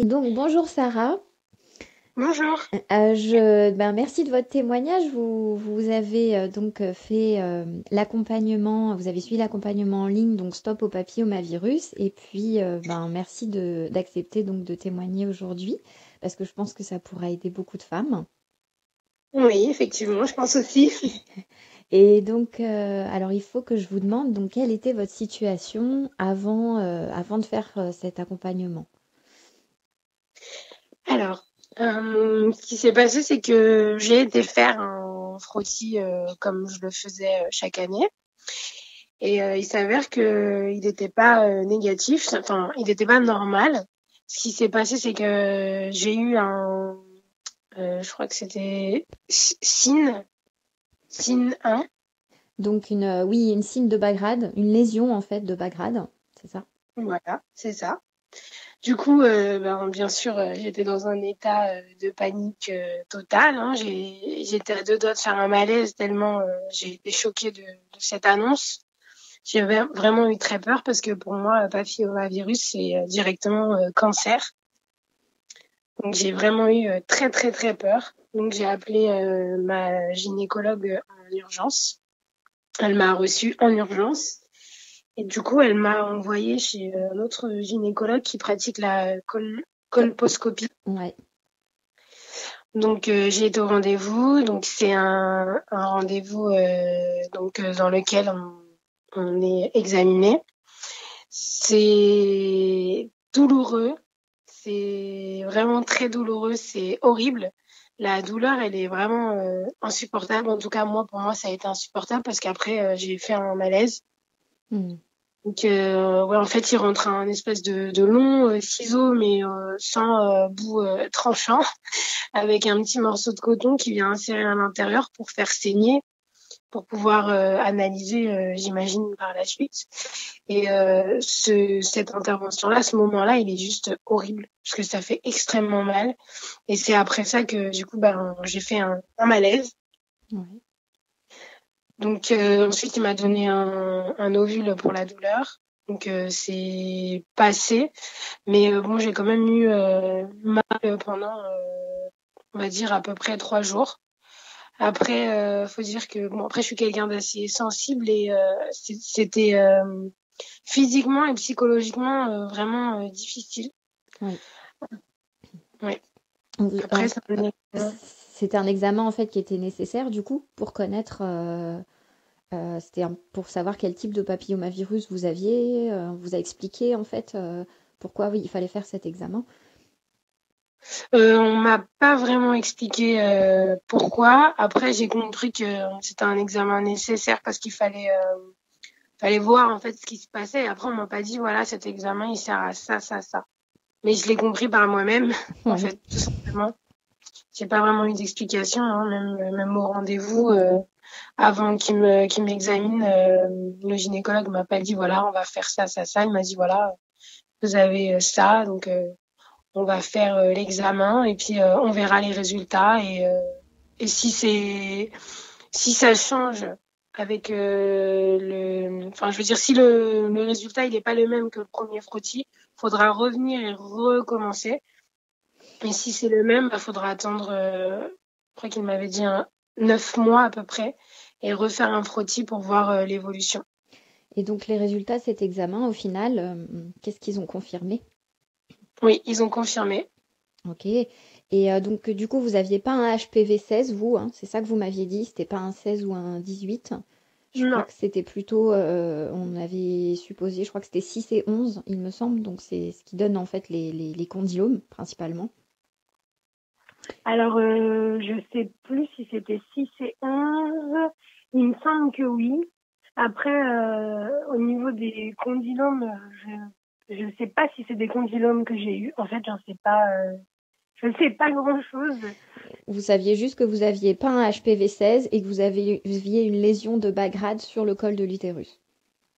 Donc, bonjour Sarah. Bonjour. Merci de votre témoignage. Vous avez fait l'accompagnement, vous avez suivi l'accompagnement en ligne, donc Stop au papillomavirus. Et puis, merci d'accepter donc de témoigner aujourd'hui, parce que je pense que ça pourra aider beaucoup de femmes. Oui, effectivement, je pense aussi. Et donc, alors il faut que je vous demande donc quelle était votre situation avant de faire cet accompagnement. Alors, ce qui s'est passé, c'est que j'ai été faire un frottis comme je le faisais chaque année. Et il s'avère que il n'était pas négatif, enfin, il n'était pas normal. Ce qui s'est passé, c'est que j'ai eu je crois que c'était SIN 1. Donc oui, une signe de Bagrade, une lésion en fait de Bagrade, c'est ça? Voilà, c'est ça. Du coup, bien sûr, j'étais dans un état de panique totale, hein. J'étais à deux doigts de faire un malaise tellement j'ai été choquée de cette annonce. J'avais vraiment eu très peur parce que pour moi, papillomavirus, c'est directement cancer. Donc j'ai vraiment eu très très très peur. Donc j'ai appelé ma gynécologue en urgence. Elle m'a reçue en urgence. Et du coup, elle m'a envoyée chez un autre gynécologue qui pratique la Co- colposcopie. Ouais. Donc j'ai été au rendez-vous. Donc c'est un rendez-vous dans lequel on est examiné. C'est douloureux. C'est vraiment très douloureux. C'est horrible. La douleur, elle est vraiment insupportable. En tout cas, moi, pour moi, ça a été insupportable parce qu'après, j'ai fait un malaise. Hmm. Donc, ouais, en fait, il rentre un espèce de long ciseau, mais sans bout tranchant, avec un petit morceau de coton qui vient insérer à l'intérieur pour faire saigner, pour pouvoir analyser, j'imagine, par la suite. Et cette intervention-là, ce moment-là, il est juste horrible, parce que ça fait extrêmement mal. Et c'est après ça que, du coup, j'ai fait un malaise. Ouais. Donc ensuite, il m'a donné un ovule pour la douleur. Donc c'est passé. Mais bon, j'ai quand même eu mal pendant, on va dire, à peu près 3 jours. Après, faut dire que bon, après, je suis quelqu'un d'assez sensible et c'était physiquement et psychologiquement vraiment difficile. Oui. Ouais. Vous- Après, en- ça me C'était un examen en fait qui était nécessaire du coup pour connaître, pour savoir quel type de papillomavirus vous aviez. On vous a expliqué en fait pourquoi oui, il fallait faire cet examen. On m'a pas vraiment expliqué pourquoi. Après, j'ai compris que c'était un examen nécessaire parce qu'il fallait voir en fait ce qui se passait. Et après, on m'a pas dit voilà, cet examen il sert à ça, ça, ça. Mais je l'ai compris par moi-même, en Oui. fait, tout simplement. J'ai pas vraiment eu d'explication, hein, même au rendez-vous avant qu'il m'examine. Le gynécologue m'a pas dit voilà, on va faire ça, ça, ça. Il m'a dit voilà, vous avez ça, donc on va faire l'examen et puis on verra les résultats et si ça change avec enfin je veux dire si le résultat il est pas le même que le premier frottis, faudra revenir et recommencer. Et si c'est le même, faudra attendre, je crois qu'il m'avait dit 9 mois à peu près et refaire un frottis pour voir l'évolution. Et donc les résultats de cet examen au final, qu'est-ce qu'ils ont confirmé? Oui, ils ont confirmé. Ok. Et donc du coup vous aviez pas un HPV 16 vous, hein, c'est ça que vous m'aviez dit, c'était pas un 16 ou un 18. Je crois Non. que c'était plutôt, on avait supposé, je crois que c'était 6 et 11, il me semble, donc c'est ce qui donne en fait les condylomes principalement. Alors, je sais plus si c'était 6 et 11. Il me semble que oui. Après, au niveau des condylomes, je sais pas si c'est des condylomes que j'ai eu. En fait, j'en sais pas. Je sais pas grand-chose. Vous saviez juste que vous aviez pas un HPV 16 et que vous aviez une lésion de bas grade sur le col de l'utérus.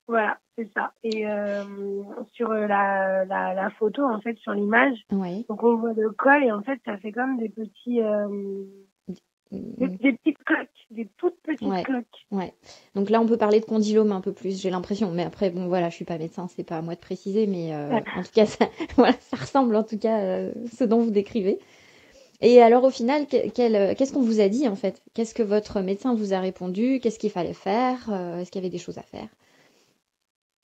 Voilà, c'est ça. Et sur la photo, en fait, sur l'image, Ouais. donc on voit le col et en fait, ça fait comme des petits. Mm, Des petites cloques, des toutes petites ouais, cloques. ouais. Donc là, on peut parler de condylome un peu plus, j'ai l'impression. Mais après, bon, voilà, je suis pas médecin, c'est pas à moi de préciser, mais en tout cas, ça, voilà, ça ressemble en tout cas ce dont vous décrivez. Et alors, au final, qu'est-ce qu'on vous a dit en fait? Qu'est-ce que votre médecin vous a répondu? Qu'est-ce qu'il fallait faire? Est-ce qu'il y avait des choses à faire?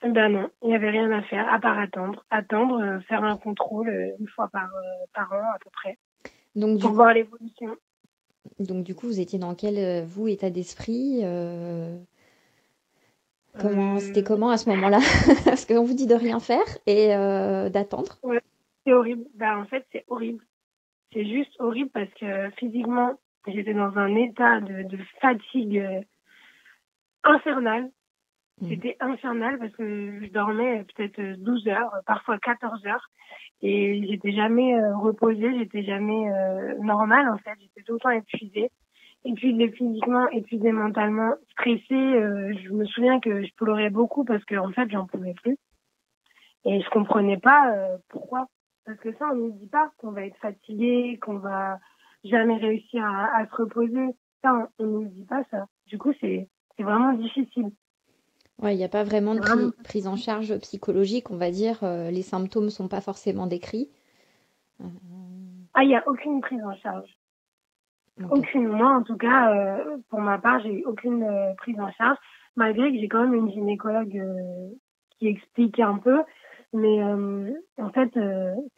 Ben non, il n'y avait rien à faire à part attendre. Attendre, faire un contrôle une fois par an à peu près, Donc du pour coup, voir l'évolution. vous étiez dans quel vous état d'esprit? C'était Euh, comment à ce moment-là? Parce qu'on vous dit de rien faire et d'attendre. ouais, c'est horrible. Ben, en fait, c'est horrible. C'est juste horrible parce que physiquement, j'étais dans un état de fatigue infernale. Mhm. C'était infernal parce que je dormais peut-être 12 heures, parfois 14 heures. Et j'étais jamais reposée, j'étais jamais normale en fait. J'étais tout le temps épuisée. Épuisée physiquement, épuisée mentalement, stressée. Je me souviens que je pleurais beaucoup parce que en fait, j'en pouvais plus. Et je comprenais pas pourquoi. Parce que ça, on ne nous dit pas qu'on va être fatigué, qu'on va jamais réussir à se reposer. Ça, on ne nous dit pas ça. Du coup, c'est vraiment difficile. Ouais, il n'y a pas vraiment C'est de vraiment prise en charge psychologique, on va dire. Les symptômes sont pas forcément décrits. Euh, Ah, il n'y a aucune prise en charge. ok. Aucune. Moi, en tout cas, pour ma part, j'ai eu aucune prise en charge, malgré que j'ai quand même une gynécologue qui explique un peu. Mais en fait,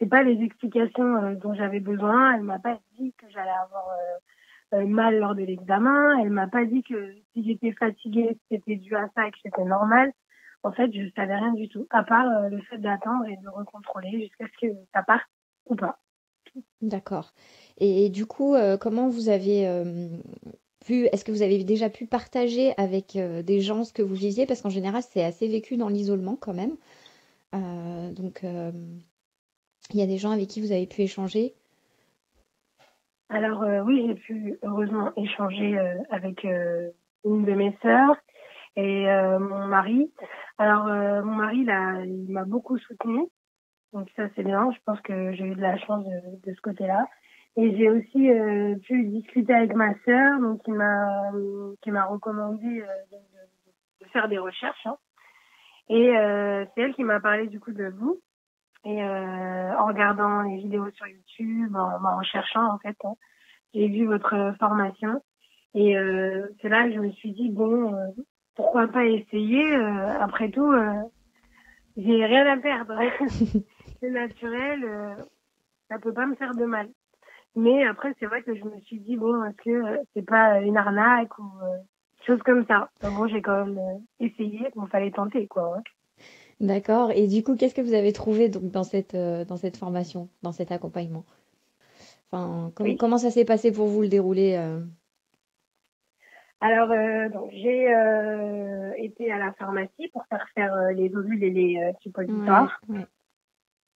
c'est pas les explications dont j'avais besoin. Elle m'a pas dit que j'allais avoir mal lors de l'examen. Elle m'a pas dit que si j'étais fatiguée, c'était dû à ça et que c'était normal. En fait, je savais rien du tout, à part le fait d'attendre et de recontrôler jusqu'à ce que ça parte ou pas. D'accord. Et du coup, comment vous avez est-ce que vous avez déjà pu partager avec des gens ce que vous viviez? Parce qu'en général, c'est assez vécu dans l'isolement quand même. Donc, il y a des gens avec qui vous avez pu échanger. Alors oui, j'ai pu heureusement échanger avec une de mes sœurs et mon mari. Alors mon mari là, il m'a beaucoup soutenue, donc ça c'est bien. Je pense que j'ai eu de la chance de ce côté-là. Et j'ai aussi pu discuter avec ma sœur, donc qui m'a recommandé de faire des recherches. Hein. Et c'est elle qui m'a parlé du coup de vous. Et en regardant les vidéos sur YouTube, en cherchant en fait, hein, j'ai vu votre formation. Et c'est là que je me suis dit, bon, pourquoi pas essayer après tout, j'ai rien à perdre. C'est naturel, ça peut pas me faire de mal. Mais après, c'est vrai que je me suis dit, bon, est-ce que c'est pas une arnaque ou chose comme ça. Donc bon, j'ai quand même essayé, bon, fallait tenter, quoi. Hein. D'accord. Et du coup, qu'est-ce que vous avez trouvé donc dans cette formation, dans cet accompagnement? Enfin, Oui. comment ça s'est passé pour vous le déroulé Alors, donc, j'ai été à la pharmacie pour faire les ovules et les Ouais, suppositoires. ouais.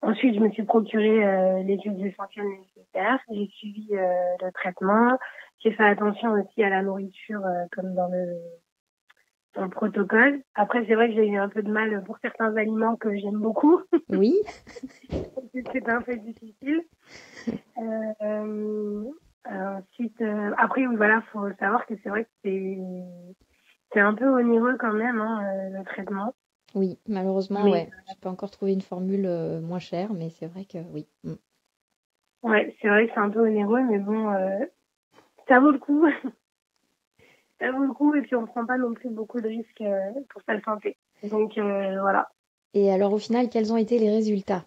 Ensuite, je me suis procuré les huiles essentielles nécessaires. J'ai suivi le traitement. J'ai fait attention aussi à la nourriture comme dans le protocole. Après, c'est vrai que j'ai eu un peu de mal pour certains aliments que j'aime beaucoup. Oui, C'était un peu difficile. Euh, ensuite, après, oui, voilà, faut savoir que c'est vrai que c'est un peu onéreux quand même, hein, le traitement. oui, malheureusement, Mais ouais. J'ai pas encore trouvé une formule moins chère, mais c'est vrai que oui. Mm. ouais, c'est vrai que c'est un peu onéreux, mais bon, ça vaut le coup. Ça vaut le coup et puis on prend pas non plus beaucoup de risques pour sa santé. Donc voilà. Et alors, au final, quels ont été les résultats?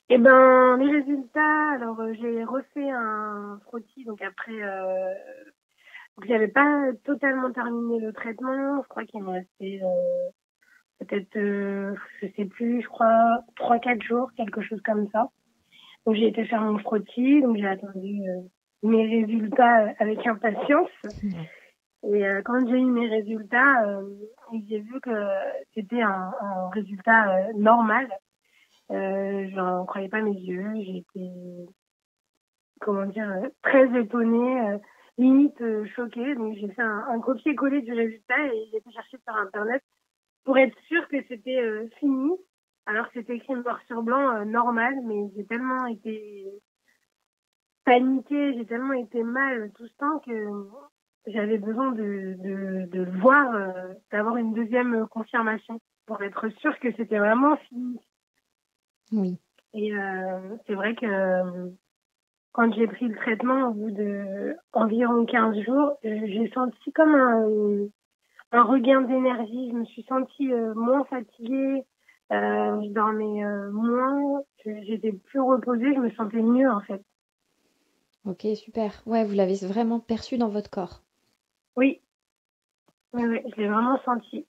Et ben les résultats, alors j'ai refait un frottis donc après donc j'avais pas totalement terminé le traitement, je crois qu'il me restait peut-être je sais plus, je crois 3 4 jours, quelque chose comme ça. Donc j'ai été faire mon frottis, donc j'ai attendu mes résultats avec impatience. Ouais. Et quand j'ai eu mes résultats, j'ai vu que c'était un résultat normal. J'en croyais pas mes yeux. J'étais, comment dire, très étonnée, limite choquée. Donc j'ai fait un copier-coller du résultat et j'ai été chercher sur Internet pour être sûre que c'était fini. Alors que c'était écrit noir sur blanc, normal, mais j'ai tellement été paniqué, j'ai tellement été mal tout ce temps que j'avais besoin de le voir, d'avoir une deuxième confirmation pour être sûre que c'était vraiment fini. Oui. Et c'est vrai que quand j'ai pris le traitement, au bout de environ 15 jours, j'ai senti comme un regain d'énergie. Je me suis sentie moins fatiguée, je dormais moins, j'étais plus reposée, je me sentais mieux en fait. Ok, super. Ouais, vous l'avez vraiment perçu dans votre corps. Oui, oui, oui, je l'ai vraiment senti.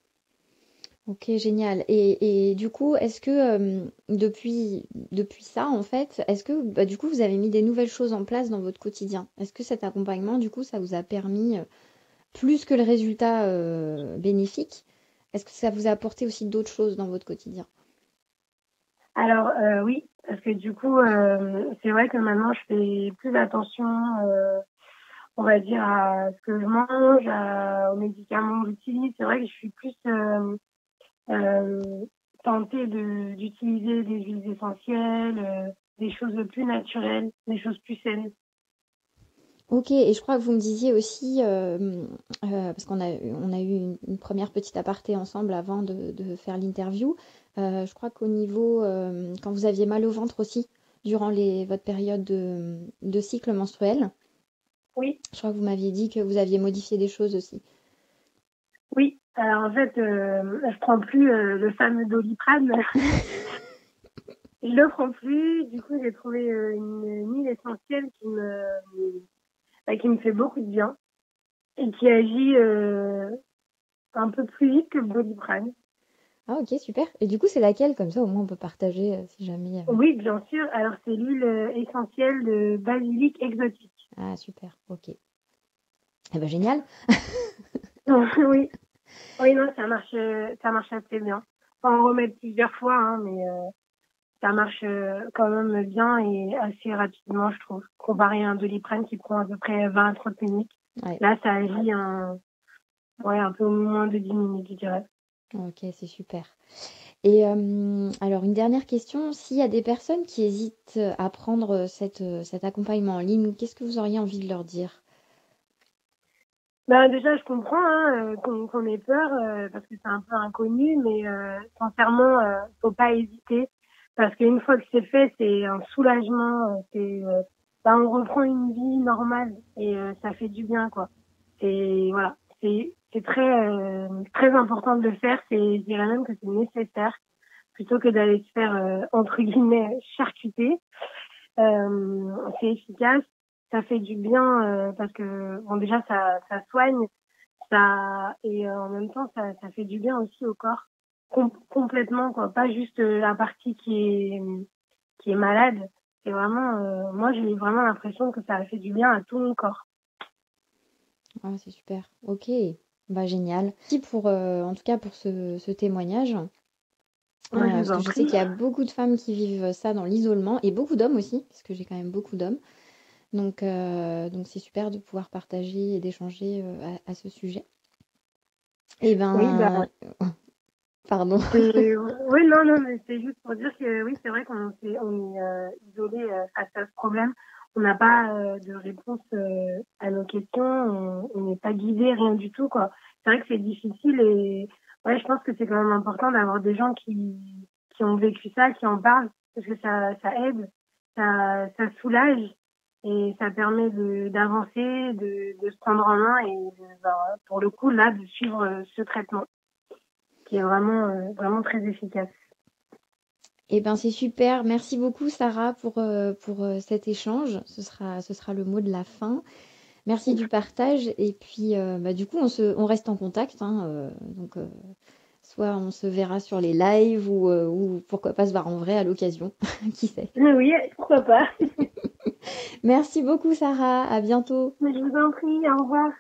Ok, génial. Et du coup, est-ce que depuis ça, en fait, est-ce que bah, du coup, vous avez mis des nouvelles choses en place dans votre quotidien? Est-ce que cet accompagnement, du coup, ça vous a permis, plus que le résultat bénéfique, est-ce que ça vous a apporté aussi d'autres choses dans votre quotidien? Alors oui, parce que du coup, c'est vrai que maintenant je fais plus attention, on va dire, à ce que je mange, aux médicaments que j'utilise. C'est vrai que je suis plus euh, tentée d'utiliser des huiles essentielles, des choses plus naturelles, des choses plus saines. Ok, et je crois que vous me disiez aussi, parce on a eu une première petite aparté ensemble avant de faire l'interview, je crois qu'au niveau, quand vous aviez mal au ventre aussi, durant votre période de cycle menstruel, Oui, je crois que vous m'aviez dit que vous aviez modifié des choses aussi. oui. Alors en fait, je prends plus le fameux Doliprane. Je le prends plus. Du coup, j'ai trouvé une huile essentielle qui me fait beaucoup de bien et qui agit un peu plus vite que le Doliprane. Ah ok, super. Et du coup, c'est laquelle? Comme ça, au moins, on peut partager si jamais... Oui, bien sûr. Alors, c'est l'huile essentielle de basilic exotique. Ah super, ok. Eh ben génial. Oui, oui, non, ça marche assez bien. Faut en remettre plusieurs fois, hein, mais ça marche quand même bien et assez rapidement, je trouve. Comparé à un Doliprane qui prend à peu près 20 à 30 minutes. Ouais, Là, ça agit ouais, un peu moins de 10 minutes, je dirais. ok, c'est super. Et alors, une dernière question, s'il y a des personnes qui hésitent à prendre cet accompagnement en ligne, qu'est-ce que vous auriez envie de leur dire? Ben, déjà, je comprends hein, qu'on ait peur parce que c'est un peu inconnu, mais sincèrement, faut pas hésiter parce qu'une fois que c'est fait, c'est un soulagement. Ben, on reprend une vie normale et ça fait du bien, quoi. C'est voilà, c'est très important de le faire. Je dirais même que c'est nécessaire plutôt que d'aller se faire entre guillemets charcuter. C'est efficace, ça fait du bien parce que bon déjà ça soigne, ça et en même temps ça fait du bien aussi au corps complètement quoi, pas juste la partie qui est malade. C'est vraiment moi j'ai vraiment l'impression que ça a fait du bien à tout mon corps. Ah, c'est super. Ok, bah génial. Merci pour, en tout cas pour ce témoignage, Moi je vous parce que en je sais prie. qu'il y a beaucoup de femmes qui vivent ça dans l'isolement et beaucoup d'hommes aussi, parce que j'ai quand même beaucoup d'hommes. Donc c'est super de pouvoir partager et d'échanger à ce sujet. Et Oui bah ben, pardon. oui non non mais c'est juste pour dire que oui c'est vrai on est isolé face à ce problème. On n'a pas de réponse à nos questions, on n'est pas guidé, rien du tout quoi. C'est vrai que c'est difficile et ouais je pense que c'est quand même important d'avoir des gens qui ont vécu ça, qui en parlent parce que ça aide, ça soulage et ça permet d'avancer, de se prendre en main et ben, pour le coup là de suivre ce traitement qui est vraiment vraiment très efficace. Eh ben c'est super. Merci beaucoup Sarah pour cet échange. Ce sera le mot de la fin. Merci du partage. Et puis bah, du coup on reste en contact, hein, donc soit on se verra sur les lives ou pourquoi pas se voir en vrai à l'occasion. Qui sait. Oui, pourquoi pas. Merci beaucoup Sarah. À bientôt. Mais je vous en prie, au revoir.